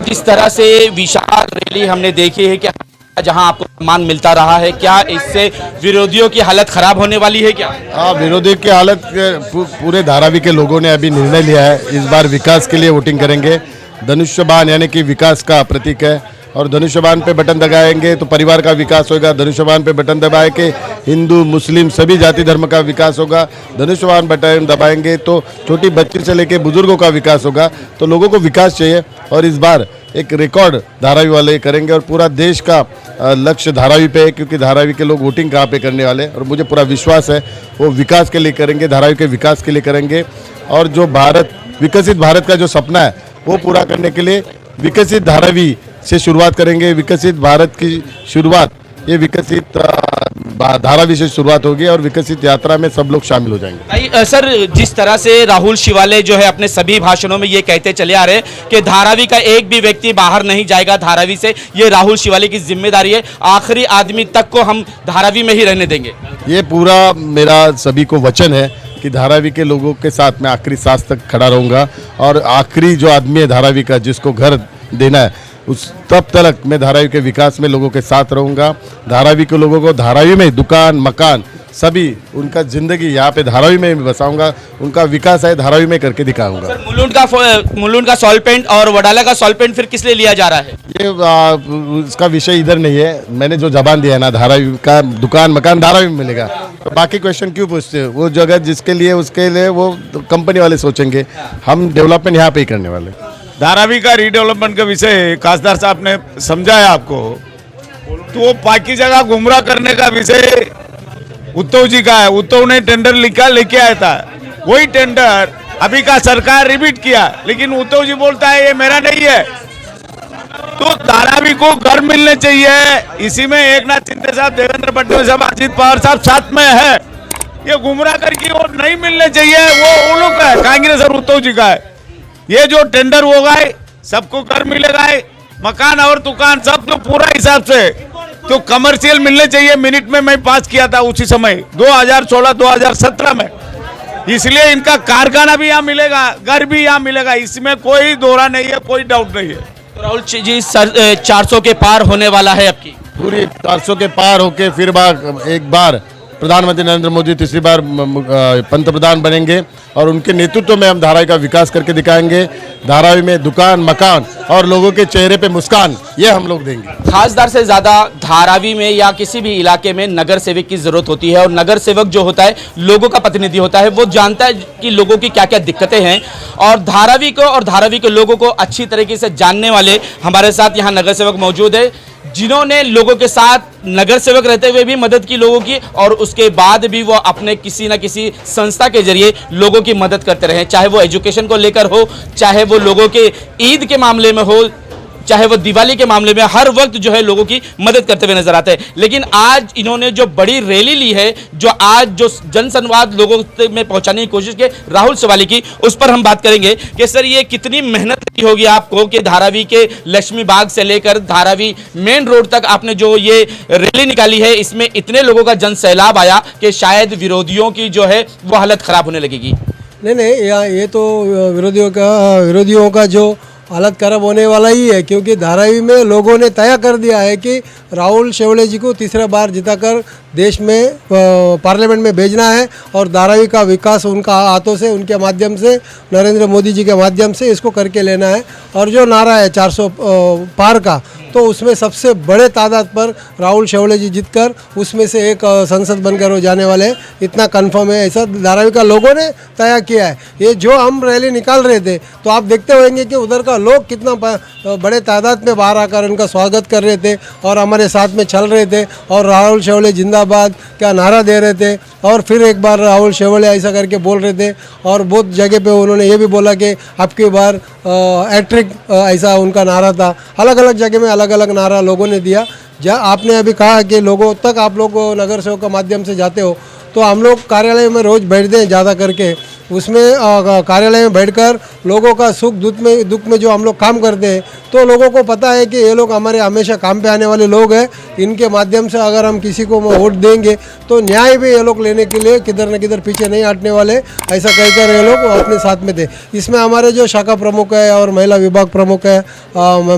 जिस तरह से विशाल रैली हमने देखी है कि जहां आपको सम्मान मिलता रहा है, क्या इससे विरोधियों की हालत खराब होने वाली है क्या? हाँ, विरोधी की हालत पूरे धारावी के लोगों ने अभी निर्णय लिया है, इस बार विकास के लिए वोटिंग करेंगे। धनुष्यबाण यानी कि विकास का प्रतीक है और धनुष्यबाण पे बटन दबाएंगे तो परिवार का विकास होगा। धनुष्यबाण पे बटन दबाए के हिंदू मुस्लिम सभी जाति धर्म का विकास होगा। धनुष्यबाण बटन दबाएंगे तो छोटी बच्ची से लेकर बुजुर्गों का विकास होगा। तो लोगों को विकास चाहिए और इस बार एक रिकॉर्ड धारावी वाले करेंगे और पूरा देश का लक्ष्य धारावी पे है, क्योंकि धारावी के लोग वोटिंग कहाँ पे करने वाले हैं और मुझे पूरा विश्वास है वो विकास के लिए करेंगे, धारावी के विकास के लिए करेंगे। और जो भारत विकसित भारत का जो सपना है वो पूरा करने के लिए विकसित धारावी से शुरुआत करेंगे। विकसित भारत की शुरुआत ये विकसित धारावी से शुरुआत होगी और विकसित यात्रा में सब लोग शामिल हो जाएंगे। भाई सर, जिस तरह से राहुल शिवाले जो है अपने सभी भाषणों में ये कहते चले आ रहे हैं कि धारावी का एक भी व्यक्ति बाहर नहीं जाएगा धारावी से, ये राहुल शिवाले की जिम्मेदारी है, आखिरी आदमी तक को हम धारावी में ही रहने देंगे। ये पूरा मेरा सभी को वचन है कि धारावी के लोगों के साथ मैं आखिरी सांस तक खड़ा रहूँगा और आखिरी जो आदमी है धारावी का जिसको घर देना है उस तब तक मैं धारावी के विकास में लोगों के साथ रहूँगा। धारावी के लोगों को धारावी में दुकान मकान सभी उनका जिंदगी यहाँ पे धारावी में बसाऊंगा, उनका विकास है धारावी में करके दिखाऊंगा। सर, मुलुंड का सॉल्वेंट और वडाला का सॉल्वेंट फिर किस लिए लिया जा रहा है? ये इसका विषय इधर नहीं है। मैंने जो जबान दिया है ना, धारावी का दुकान मकान धारावी में मिलेगा, तो बाकी क्वेश्चन क्यों पूछते हो? वो जगह जिसके लिए उसके लिए वो कंपनी वाले सोचेंगे, हम डेवलपमेंट यहाँ पे ही करने वाले। धारावी का रीडेवलपमेंट का विषय खासदार साहब ने समझाया आपको, तो वो बाकी जगह गुमराह करने का विषय उद्धव जी का है। उद्धव ने टेंडर लेके आया था, वही टेंडर अभी का सरकार रिपीट किया, लेकिन उद्धव जी बोलता है ये मेरा नहीं है। तो धारावी को घर मिलने चाहिए। इसी में एकनाथ शिंदे साहब, देवेंद्र फडणवीस साहब, अजित पवार साहब साथ में है। ये गुमराह करके वो नहीं मिलने चाहिए, वो उन लोग का है, कांग्रेस और उद्धव जी का है। ये जो टेंडर होगा सबको घर मिलेगा, मकान और दुकान सब तो पूरा हिसाब से तो कमर्शियल मिलने चाहिए। मिनट में मैं पास किया था उसी समय 2016-2017 में, इसलिए इनका कारखाना भी यहाँ मिलेगा, घर भी यहाँ मिलेगा, इसमें कोई दोहरा नहीं है, कोई डाउट नहीं है। तो राहुल जी सर 400 के पार होने वाला है आपकी पूरी 400 के पार होके फिर एक बार प्रधानमंत्री नरेंद्र मोदी तीसरी बार पंतप्रधान बनेंगे और उनके नेतृत्व में हम धारावी का विकास करके दिखाएंगे। धारावी में दुकान मकान और लोगों के चेहरे पे मुस्कान, ये हम लोग देंगे। खासदार से ज़्यादा धारावी में या किसी भी इलाके में नगर सेवक की ज़रूरत होती है और नगर सेवक जो होता है लोगों का प्रतिनिधि होता है, वो जानता है कि लोगों की क्या क्या दिक्कतें हैं और धारावी को और धारावी के लोगों को अच्छी तरीके से जानने वाले हमारे साथ यहाँ नगर सेवक मौजूद है, जिन्होंने लोगों के साथ नगर सेवक रहते हुए भी मदद की लोगों की और उसके बाद भी वो अपने किसी न किसी संस्था के जरिए लोगों की मदद करते रहे, चाहे वो एजुकेशन को लेकर हो, चाहे वो लोगों के ईद के मामले में हो, चाहे वो दिवाली के मामले में, हर वक्त जो है लोगों की मदद करते हुए नजर आते हैं। लेकिन आज इन्होंने जो बड़ी रैली ली है, जो आज जो जनसंवाद लोगों में पहुंचाने की कोशिश की राहुल शिवाले की, उस पर हम बात करेंगे कि सर ये कितनी मेहनत की होगी आपको कि धारावी के लक्ष्मी बाग से लेकर धारावी मेन रोड तक आपने जो ये रैली निकाली है, इसमें इतने लोगों का जन सैलाब आया कि शायद विरोधियों की जो है वो हालत खराब होने लगेगी। नहीं, ये तो विरोधियों का जो हालत खराब होने वाला ही है, क्योंकि धारावी में लोगों ने तय कर दिया है कि राहुल शिवाले जी को तीसरा बार जिताकर देश में पार्लियामेंट में भेजना है और धारावी का विकास उनका हाथों से, उनके माध्यम से, नरेंद्र मोदी जी के माध्यम से इसको करके लेना है। और जो नारा है 400 पार का, तो उसमें सबसे बड़े तादाद पर राहुल शिवाले जी जीतकर उसमें से एक संसद बनकर वो जाने वाले हैं, इतना कंफर्म है। ऐसा धारावी का लोगों ने तय किया है। ये जो हम रैली निकाल रहे थे तो आप देखते होंगे कि उधर का लोग कितना बड़े तादाद में बाहर आकर उनका स्वागत कर रहे थे और हमारे साथ में चल रहे थे और राहुल शिवाले जिंदाबाद क्या नारा दे रहे थे और फिर एक बार राहुल शिवाले ऐसा करके बोल रहे थे। और बहुत जगह पे उन्होंने ये भी बोला कि अब की बार हैट्रिक, ऐसा उनका नारा था। अलग अलग जगह में अलग अलग नारा लोगों ने दिया। जहाँ आपने अभी कहा कि लोगों तक आप लोग नगर सेवक के माध्यम से जाते हो, तो हम लोग कार्यालय में रोज़ बैठते हैं ज़्यादा करके, उसमें कार्यालय में बैठकर लोगों का सुख दुख में जो हम लोग काम करते हैं, तो लोगों को पता है कि ये लोग हमारे हमेशा काम पे आने वाले लोग हैं। इनके माध्यम से अगर हम किसी को वोट देंगे तो न्याय भी ये लोग लेने के लिए किधर न किधर पीछे नहीं हटने वाले, ऐसा कहकर ये लोग अपने साथ में थे। इसमें हमारे जो शाखा प्रमुख है और महिला विभाग प्रमुख है,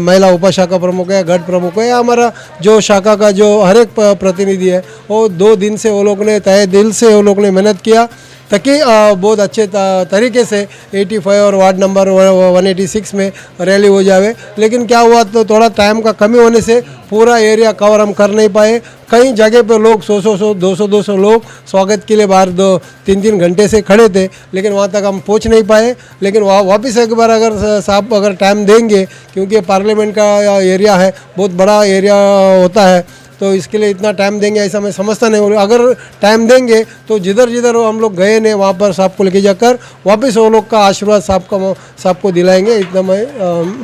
महिला उपशाखा प्रमुख है, गढ़ प्रमुख है, हमारा जो शाखा का जो हर एक प्रतिनिधि है, वो 2 दिन से वो लोग ने तहे दिल से वो लोग ने मेहनत किया ताकि बहुत अच्छे तरीके से 85 और वार्ड नंबर 186 में रैली हो जावे। लेकिन क्या हुआ, तो थोड़ा टाइम का कमी होने से पूरा एरिया कवर हम कर नहीं पाए। कई जगह पे लोग 100 200 लोग स्वागत के लिए बाहर 2-3 घंटे से खड़े थे, लेकिन वहाँ तक हम पहुँच नहीं पाए। लेकिन वापस एक बार अगर साहब अगर टाइम देंगे, क्योंकि पार्लियामेंट का एरिया है, बहुत बड़ा एरिया होता है, तो इसके लिए इतना टाइम देंगे ऐसा मैं समझता नहीं। अगर टाइम देंगे तो जिधर जिधर हम लोग गए ने वहाँ पर साहब को लेके जाकर वापस वो लोग का आशीर्वाद साहब को दिलाएंगे। इतना मैं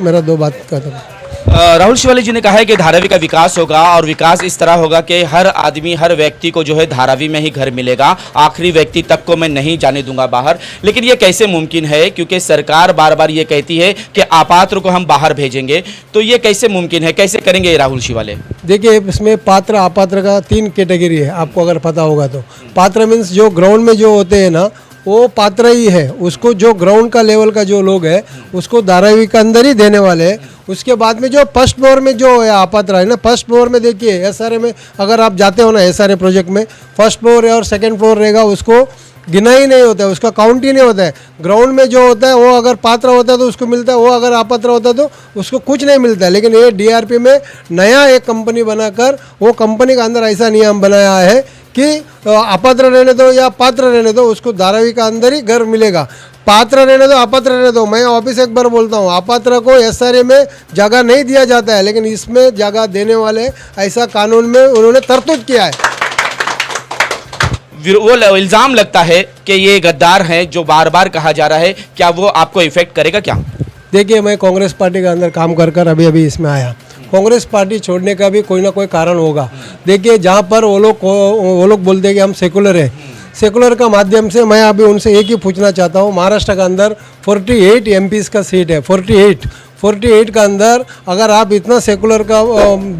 मेरा 2 बात कहता हूँ। राहुल शिवालिक जी ने कहा है कि धारावी का विकास होगा और विकास इस तरह होगा कि हर आदमी, हर व्यक्ति को जो है धारावी में ही घर मिलेगा, आखिरी व्यक्ति तक को मैं नहीं जाने दूंगा बाहर। लेकिन ये कैसे मुमकिन है, क्योंकि सरकार बार बार ये कहती है कि अपात्र को हम बाहर भेजेंगे, तो ये कैसे मुमकिन है, कैसे करेंगे राहुल शिवालिक? देखिए, इसमें पात्र अपात्र का 3 कैटेगरी है, आपको अगर पता होगा तो। पात्र मीन्स जो ग्राउंड में जो होते हैं ना, वो पात्र ही है। उसको जो ग्राउंड का लेवल का जो लोग है उसको धारावी के अंदर ही देने वाले हैं। उसके बाद में जो फर्स्ट फ्लोर में जो है अपात्र है ना, फर्स्ट फ्लोर में देखिए एसआरए में अगर आप जाते हो ना, एसआरए प्रोजेक्ट में फर्स्ट फ्लोर और सेकंड फ्लोर रहेगा, उसको गिना ही नहीं होता है, उसका काउंट ही नहीं होता है। ग्राउंड में जो होता है वो अगर पात्र होता है तो उसको मिलता है, वो अगर अपात्र होता है तो उसको कुछ नहीं मिलता है। लेकिन ये डीआरपी में नया एक कंपनी बनाकर वो कंपनी के अंदर ऐसा नियम बनाया है कि अपात्र रहने दो या पात्र रहने दो, उसको धारावी का अंदर ही घर मिलेगा। पात्र रहने दो, अपात्र रहने दो, मैं ऑफिस एक बार बोलता हूँ, अपात्र को एसआरए में जगह नहीं दिया जाता है, लेकिन इसमें जगह देने वाले ऐसा कानून में उन्होंने तरतूब किया है। वो इल्ज़ाम लगता है कि ये गद्दार हैं जो बार बार कहा जा रहा है, क्या वो आपको इफेक्ट करेगा क्या? देखिए, मैं कांग्रेस पार्टी के अंदर काम कर कर अभी इसमें आया। कांग्रेस पार्टी छोड़ने का भी कोई ना कोई कारण होगा। देखिए, जहाँ पर वो लोग बोलते हैं कि हम सेकुलर है, सेकुलर का माध्यम से मैं अभी उनसे एक ही पूछना चाहता हूँ, महाराष्ट्र के अंदर 48 एमपीज़ का सीट है, 48 का अंदर अगर आप इतना सेकुलर का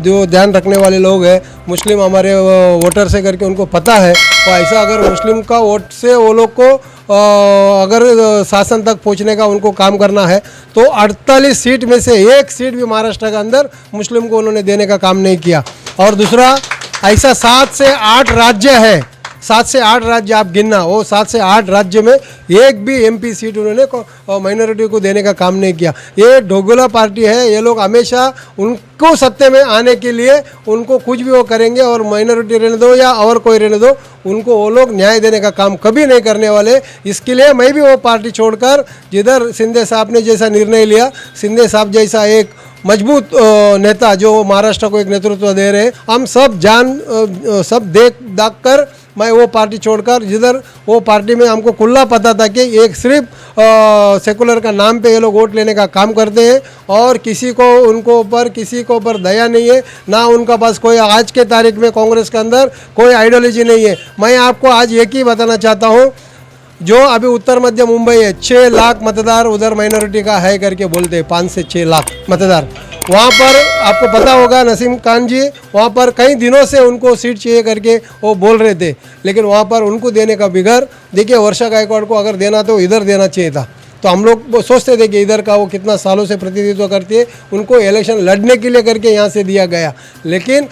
जो ध्यान रखने वाले लोग हैं, मुस्लिम हमारे वोटर से करके उनको पता है, तो ऐसा अगर मुस्लिम का वोट से वो लोग को अगर शासन तक पहुंचने का उनको काम करना है, तो 48 सीट में से 1 सीट भी महाराष्ट्र के अंदर मुस्लिम को उन्होंने देने का काम नहीं किया। और दूसरा, ऐसा 7 से 8 राज्य है, 7 से 8 राज्य आप गिनना, वो 7 से 8 राज्य में एक भी एमपी सीट उन्होंने माइनॉरिटी को देने का काम नहीं किया। ये ढोगला पार्टी है, ये लोग हमेशा उनको सत्ते में आने के लिए उनको कुछ भी वो करेंगे, और माइनॉरिटी रहने दो या और कोई रहने दो, उनको वो लोग न्याय देने का काम कभी नहीं करने वाले। इसके लिए मैं भी वो पार्टी छोड़कर, जिधर शिंदे साहब ने जैसा निर्णय लिया, शिंदे साहब जैसा एक मजबूत नेता जो महाराष्ट्र को एक नेतृत्व दे रहे हैं, हम सब देख दाख कर मैं वो पार्टी छोड़कर, जिधर वो पार्टी में हमको खुला पता था कि एक सिर्फ सेकुलर का नाम पे ये लोग वोट लेने का काम करते हैं, और किसी को ऊपर दया नहीं है, ना उनका पास कोई आज के तारीख में कांग्रेस के अंदर कोई आइडियोलॉजी नहीं है। मैं आपको आज एक ही बताना चाहता हूँ, जो अभी उत्तर मध्य मुंबई है, 6 लाख मतदार उधर माइनॉरिटी का है करके बोलते हैं, 5 से 6 लाख मतदार। वहाँ पर आपको पता होगा, नसीम खान जी वहाँ पर कई दिनों से उनको सीट चाहिए करके वो बोल रहे थे, लेकिन वहाँ पर उनको देने का बिगड़, देखिए वर्षा गायकवाड़ को अगर देना तो इधर देना चाहिए था। तो हम लोग सोचते थे कि इधर का वो कितना सालों से प्रतिनिधित्व करती है, उनको इलेक्शन लड़ने के लिए करके यहाँ से दिया गया, लेकिन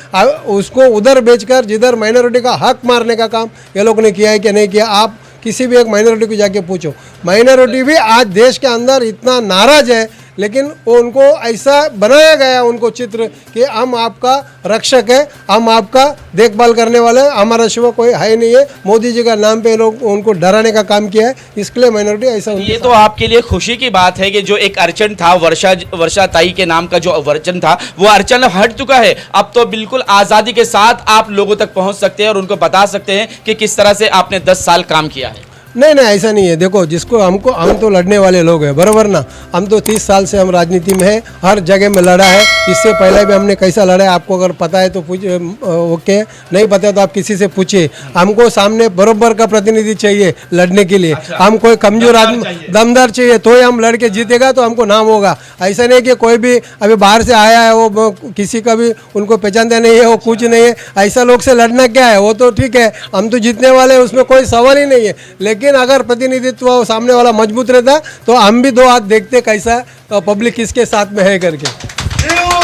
उसको उधर बेचकर जिधर माइनॉरिटी का हक मारने का काम ये लोग ने किया है कि नहीं किया। आप किसी भी एक माइनॉरिटी को जाके पूछो, माइनॉरिटी भी आज देश के अंदर इतना नाराज है, लेकिन वो उनको ऐसा बनाया गया उनको चित्र कि हम आपका रक्षक है, हम आपका देखभाल करने वाले हैं, हमारा शिव कोई है नहीं है। मोदी जी का नाम पे लोग उनको डराने का काम किया है, इसके लिए माइनॉरिटी ऐसा। ये तो आपके लिए खुशी की बात है कि जो एक अड़चन था, वर्षा ताई के नाम का जो अड़चन था, वो अड़चन हट चुका है। अब तो बिल्कुल आज़ादी के साथ आप लोगों तक पहुंच सकते हैं और उनको बता सकते हैं कि किस तरह से आपने 10 साल काम किया है। नहीं नहीं ऐसा नहीं है। देखो जिसको हम तो लड़ने वाले लोग हैं, बराबर ना। हम तो 30 साल से हम राजनीति में है, हर जगह में लड़ा है। इससे पहले भी हमने कैसा लड़ा है आपको अगर पता है तो पूछिए, ओके, नहीं पता तो आप किसी से पूछिए। हमको सामने बराबर का प्रतिनिधि चाहिए लड़ने के लिए। हम कोई कमजोर आदमी दमदार चाहिए तो ही हम लड़ के जीतेगा तो हमको नाम होगा। ऐसा नहीं कि कोई भी अभी बाहर से आया है वो किसी का भी उनको पहचानते नहीं है, वो कुछ नहीं है। ऐसा लोग से लड़ना क्या है, वो तो ठीक है, हम तो जीतने वाले हैं, उसमें कोई सवाल ही नहीं है। लेकिन अगर प्रतिनिधित्व सामने वाला मजबूत रहता तो हम भी दो हाथ देखते कैसा पब्लिक किसके साथ में है करके।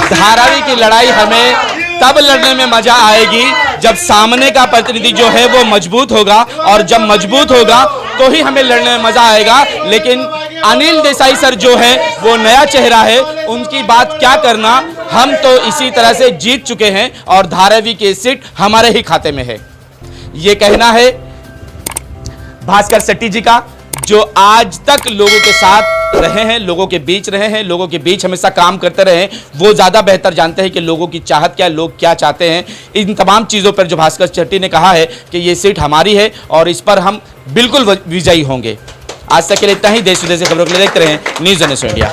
धारावी की लड़ाई हमें तब लड़ने में मजा आएगी जब सामने का प्रतिनिधि जो है वो मजबूत होगा, और जब मजबूत होगा तो ही हमें लड़ने में मजा आएगा। लेकिन अनिल देसाई सर जो है वो नया चेहरा है, उनकी बात क्या करना, हम तो इसी तरह से जीत चुके हैं और धारावी की सीट हमारे ही खाते में है, ये कहना है भास्कर शेट्टी जी का, जो आज तक लोगों के साथ रहे हैं, लोगों के बीच रहे हैं, लोगों के बीच हमेशा काम करते रहे हैं। वो ज़्यादा बेहतर जानते हैं कि लोगों की चाहत क्या है, लोग क्या चाहते हैं। इन तमाम चीज़ों पर जो भास्कर शेट्टी ने कहा है कि ये सीट हमारी है और इस पर हम बिल्कुल विजयी होंगे। आज तक के लिए इतना ही। देश विदेश की खबरों के लिए देखते रहें न्यूज़ 18 इंडिया।